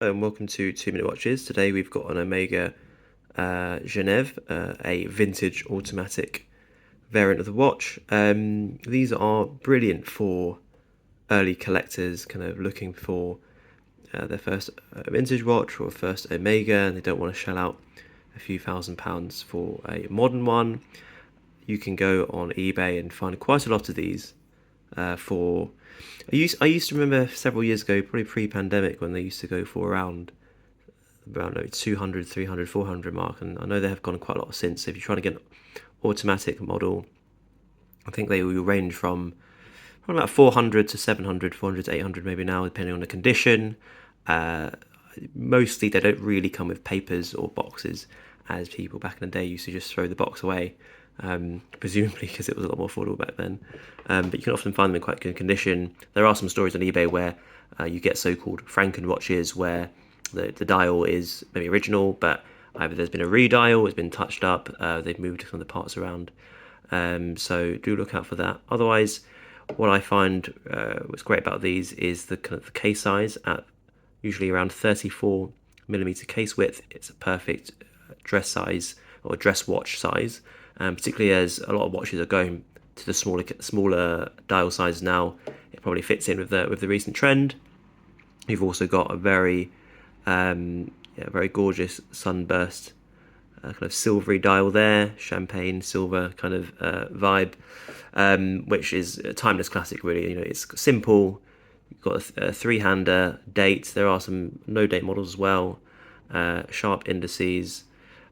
And welcome to 2 Minute Watches. Today we've got an Omega Geneve, a vintage automatic variant of the watch. These are brilliant for early collectors kind of looking for their first vintage watch or first Omega, and they don't want to shell out a few £1,000s for a modern one. You can go on eBay and find quite a lot of these for I used to remember several years ago, probably pre-pandemic, when they used to go for around 200, 300, 400 mark, and I know they have gone quite a lot since. So if you're trying to get an automatic model, I think they will range from about 400 to 700, 400 to 800 maybe now, depending on the condition. Mostly they don't really come with papers or boxes, as people back in the day used to just throw the box away, presumably because it was a lot more affordable back then. But you can often find them in quite good condition. There are some stories on eBay where you get so-called Franken watches where the dial is maybe original, but either there's been a redial, it's been touched up, they've moved some of the parts around. So do look out for that. Otherwise, what I find what's great about these is the kind of the case size at usually around 34mm case width. It's a perfect dress size or dress watch size, particularly as a lot of watches are going to the smaller dial size now. It probably fits in with the recent trend. You've also got a very very gorgeous sunburst kind of silvery dial there, champagne silver kind of vibe, which is a timeless classic really. You know, it's simple. You've got a three-hander, date. There are some no-date models as well, sharp indices.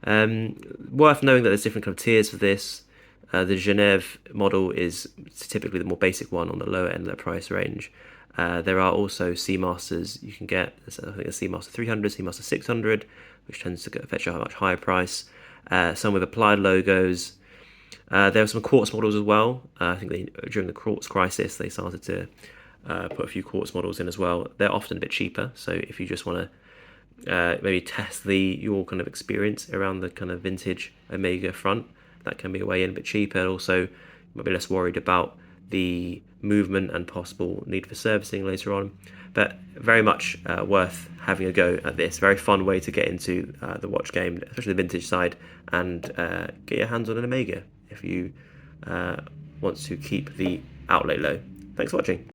Worth knowing that there's different kind of tiers for this. The Geneve model is typically the more basic one on the lower end of the price range. There are also Seamasters you can get. I think a Seamaster 300, Seamaster 600, which tends to fetch a much higher price. Some with applied logos. There are some quartz models as well. I think during the quartz crisis they started to put a few quartz models in as well. They're often a bit cheaper, so if you just want to maybe test your kind of experience around the kind of vintage Omega front, that can be a way in, a bit cheaper. Also, you might be less worried about the movement and possible need for servicing later on. But very much worth having a go at this. Very fun way to get into the watch game, especially the vintage side, and get your hands on an Omega if you want to keep the outlay low. Thanks for watching.